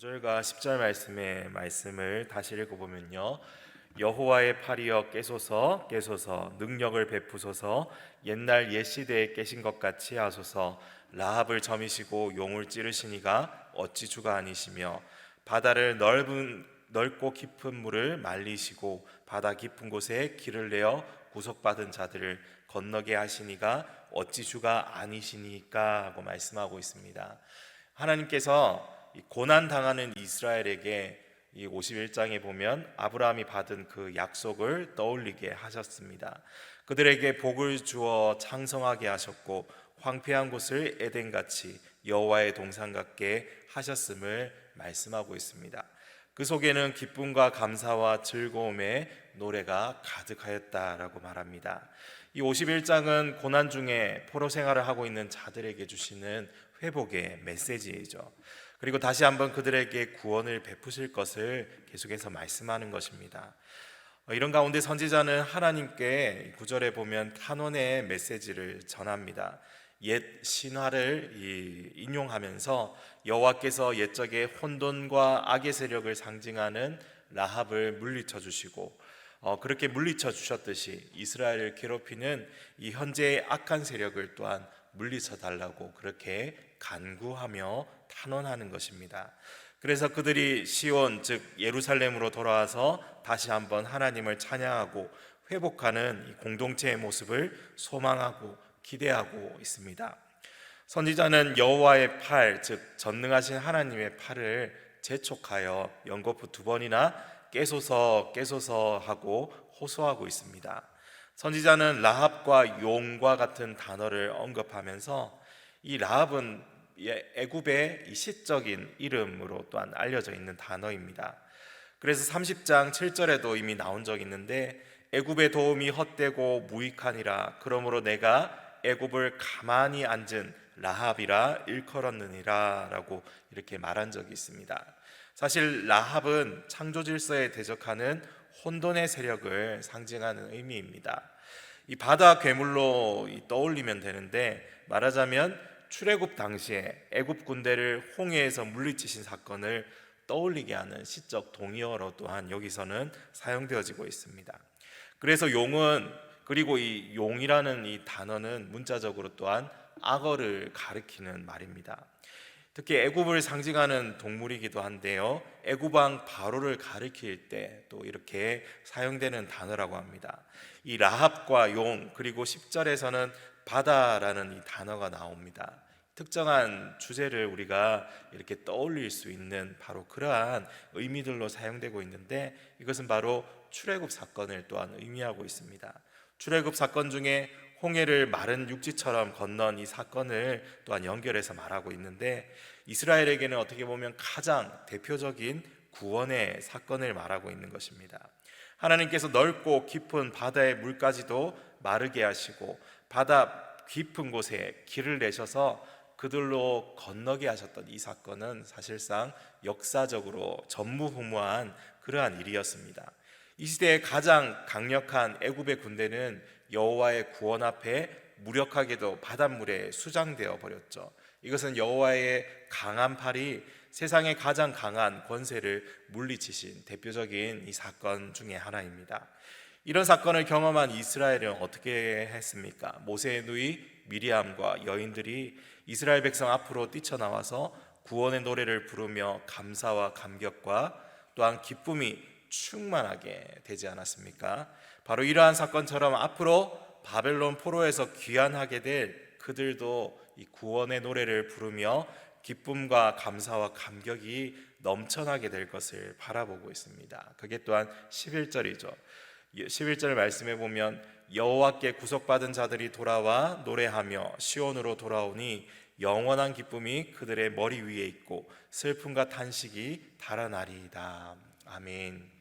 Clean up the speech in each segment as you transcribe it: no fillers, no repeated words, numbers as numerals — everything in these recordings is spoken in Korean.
5절과 10절 말씀을 다시 읽어보면요, 여호와의 팔이여 깨소서 깨소서 능력을 베푸소서 옛날 옛 시대에 깨신 것 같이 하소서. 라합을 점이시고 용을 찌르시니가 어찌 주가 아니시며 바다를 넓고 깊은 물을 말리시고 바다 깊은 곳에 길을 내어 구속받은 자들을 건너게 하시니가 어찌 주가 아니시니까 하고 말씀하고 있습니다. 하나님께서 고난 당하는 이스라엘에게 이 51장에 보면 아브라함이 받은 그 약속을 떠올리게 하셨습니다. 그들에게 복을 주어 창성하게 하셨고 황폐한 곳을 에덴같이 여호와의 동산 같게 하셨음을 말씀하고 있습니다. 그 속에는 기쁨과 감사와 즐거움의 노래가 가득하였다라고 말합니다. 이 51장은 고난 중에 포로 생활을 하고 있는 자들에게 주시는 회복의 메시지이죠. 그리고 다시 한번 그들에게 구원을 베푸실 것을 계속해서 말씀하는 것입니다. 이런 가운데 선지자는 하나님께 9절에 보면 탄원의 메시지를 전합니다. 옛 신화를 인용하면서 여호와께서 옛적의 혼돈과 악의 세력을 상징하는 라합을 물리쳐 주시고 그렇게 물리쳐 주셨듯이 이스라엘을 괴롭히는 이 현재의 악한 세력을 또한 물리쳐 달라고 그렇게 간구하며 탄원하는 것입니다. 그래서 그들이 시온 즉 예루살렘으로 돌아와서 다시 한번 하나님을 찬양하고 회복하는 이 공동체의 모습을 소망하고 기대하고 있습니다. 선지자는 여호와의 팔 즉 전능하신 하나님의 팔을 재촉하여 연거푸 2번이나 깨소서 깨소서 하고 호소하고 있습니다. 선지자는 라합과 용과 같은 단어를 언급하면서 이 라합은 애굽의 이 시적인 이름으로 또한 알려져 있는 단어입니다. 그래서 30장 7절에도 이미 나온 적이 있는데 애굽의 도움이 헛되고 무익하니라 그러므로 내가 애굽을 가만히 앉은 라합이라 일컬었느니라 라고 이렇게 말한 적이 있습니다. 사실 라합은 창조 질서에 대적하는 혼돈의 세력을 상징하는 의미입니다. 이 바다 괴물로 떠올리면 되는데 말하자면 출애굽 당시에 애굽 군대를 홍해에서 물리치신 사건을 떠올리게 하는 시적 동의어로 또한 여기서는 사용되어지고 있습니다. 그래서 용은 그리고 이 용이라는 이 단어는 문자적으로 또한 악어를 가리키는 말입니다. 특히 애굽을 상징하는 동물이기도 한데요, 애굽 왕 바로를 가리킬 때 또 이렇게 사용되는 단어라고 합니다. 이 라합과 용 그리고 10절에서는 바다라는 이 단어가 나옵니다. 특정한 주제를 우리가 이렇게 떠올릴 수 있는 바로 그러한 의미들로 사용되고 있는데 이것은 바로 출애굽 사건을 또한 의미하고 있습니다. 출애굽 사건 중에 홍해를 마른 육지처럼 건넌 이 사건을 또한 연결해서 말하고 있는데 이스라엘에게는 어떻게 보면 가장 대표적인 구원의 사건을 말하고 있는 것입니다. 하나님께서 넓고 깊은 바다의 물까지도 마르게 하시고 바다 깊은 곳에 길을 내셔서 그들로 건너게 하셨던 이 사건은 사실상 역사적으로 전무후무한 그러한 일이었습니다. 이 시대의 가장 강력한 애굽의 군대는 여호와의 구원 앞에 무력하게도 바닷물에 수장되어 버렸죠. 이것은 여호와의 강한 팔이 세상의 가장 강한 권세를 물리치신 대표적인 이 사건 중에 하나입니다. 이런 사건을 경험한 이스라엘은 어떻게 했습니까? 모세의 누이 미리암과 여인들이 이스라엘 백성 앞으로 뛰쳐나와서 구원의 노래를 부르며 감사와 감격과 또한 기쁨이 충만하게 되지 않았습니까? 바로 이러한 사건처럼 앞으로 바벨론 포로에서 귀환하게 될 그들도 이 구원의 노래를 부르며 기쁨과 감사와 감격이 넘쳐나게 될 것을 바라보고 있습니다. 그게 또한 11절이죠. 11절 말씀에 보면 여호와께 구속받은 자들이 돌아와 노래하며 시온으로 돌아오니 영원한 기쁨이 그들의 머리 위에 있고 슬픔과 탄식이 달아나리이다. 아멘.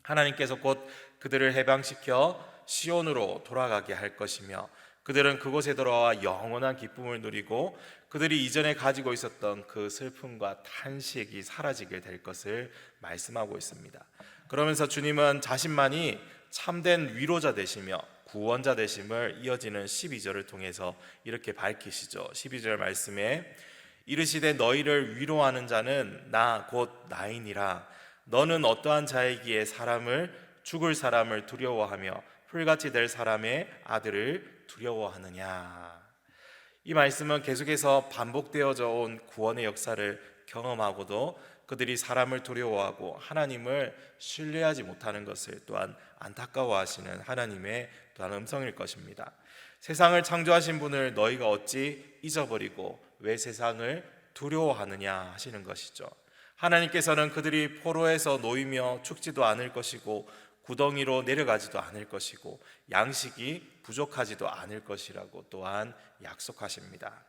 하나님께서 곧 그들을 해방시켜 시온으로 돌아가게 할 것이며 그들은 그곳에 돌아와 영원한 기쁨을 누리고 그들이 이전에 가지고 있었던 그 슬픔과 탄식이 사라지게 될 것을 말씀하고 있습니다. 그러면서 주님은 자신만이 참된 위로자 되시며 구원자 되심을 이어지는 12절을 통해서 이렇게 밝히시죠. 12절 말씀에 이르시되 너희를 위로하는 자는 나 곧 나이니라. 너는 어떠한 자이기에 죽을 사람을 두려워하며 풀같이 될 사람의 아들을 두려워하느냐. 이 말씀은 계속해서 반복되어져 온 구원의 역사를 경험하고도 그들이 사람을 두려워하고 하나님을 신뢰하지 못하는 것을 또한 안타까워하시는 하나님의 또한 음성일 것입니다. 세상을 창조하신 분을 너희가 어찌 잊어버리고 왜 세상을 두려워하느냐 하시는 것이죠. 하나님께서는 그들이 포로에서 놓이며 죽지도 않을 것이고 구덩이로 내려가지도 않을 것이고 양식이 부족하지도 않을 것이라고 또한 약속하십니다.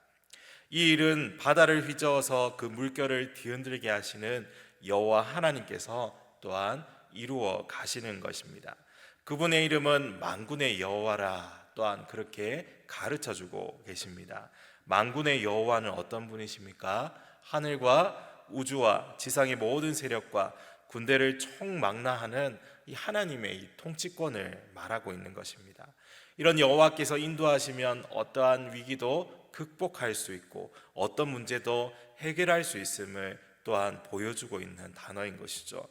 이 일은 바다를 휘저어서 그 물결을 뒤흔들게 하시는 여호와 하나님께서 또한 이루어 가시는 것입니다. 그분의 이름은 만군의 여호와라 또한 그렇게 가르쳐주고 계십니다. 만군의 여호와는 어떤 분이십니까? 하늘과 우주와 지상의 모든 세력과 군대를 총망라하는 이 하나님의 이 통치권을 말하고 있는 것입니다. 이런 여호와께서 인도하시면 어떠한 위기도 극복할 수 있고 어떤 문제도 해결할 수 있음을 또한 보여주고 있는 단어인 것이죠.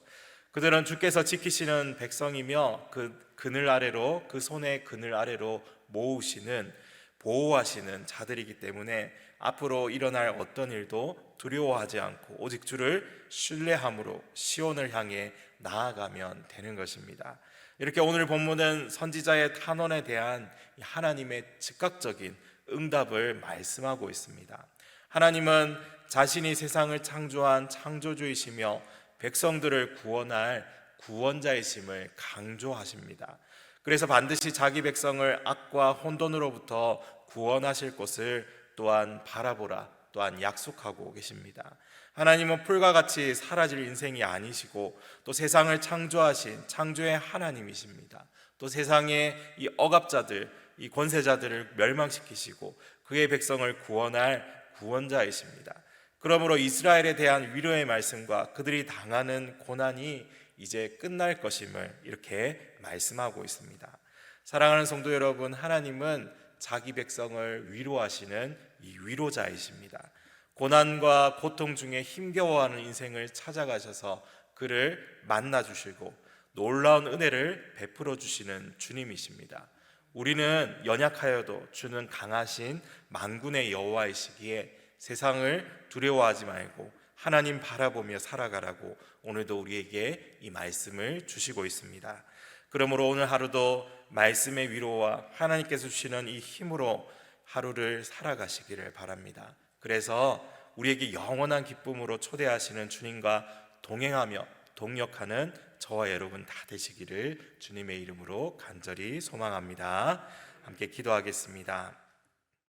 그들은 주께서 지키시는 백성이며 그 손의 그늘 아래로 모으시는 보호하시는 자들이기 때문에 앞으로 일어날 어떤 일도 두려워하지 않고 오직 주를 신뢰함으로 시온을 향해 나아가면 되는 것입니다. 이렇게 오늘 본문은 선지자의 탄원에 대한 하나님의 즉각적인 응답을 말씀하고 있습니다. 하나님은 자신이 세상을 창조한 창조주이시며 백성들을 구원할 구원자이심을 강조하십니다. 그래서 반드시 자기 백성을 악과 혼돈으로부터 구원하실 것을 또한 바라보라 또한 약속하고 계십니다. 하나님은 풀과 같이 사라질 인생이 아니시고 또 세상을 창조하신 창조의 하나님이십니다. 또 세상의 이 억압자들, 이 권세자들을 멸망시키시고 그의 백성을 구원할 구원자이십니다. 그러므로 이스라엘에 대한 위로의 말씀과 그들이 당하는 고난이 이제 끝날 것임을 이렇게 말씀하고 있습니다. 사랑하는 성도 여러분, 하나님은 자기 백성을 위로하시는 이 위로자이십니다. 고난과 고통 중에 힘겨워하는 인생을 찾아가셔서 그를 만나주시고 놀라운 은혜를 베풀어 주시는 주님이십니다. 우리는 연약하여도 주는 강하신 만군의 여호와이시기에 세상을 두려워하지 말고 하나님 바라보며 살아가라고 오늘도 우리에게 이 말씀을 주시고 있습니다. 그러므로 오늘 하루도 말씀의 위로와 하나님께서 주시는 이 힘으로 하루를 살아가시기를 바랍니다. 그래서 우리에게 영원한 기쁨으로 초대하시는 주님과 동행하며 동역하는 저와 여러분 다 되시기를 주님의 이름으로 간절히 소망합니다. 함께 기도하겠습니다.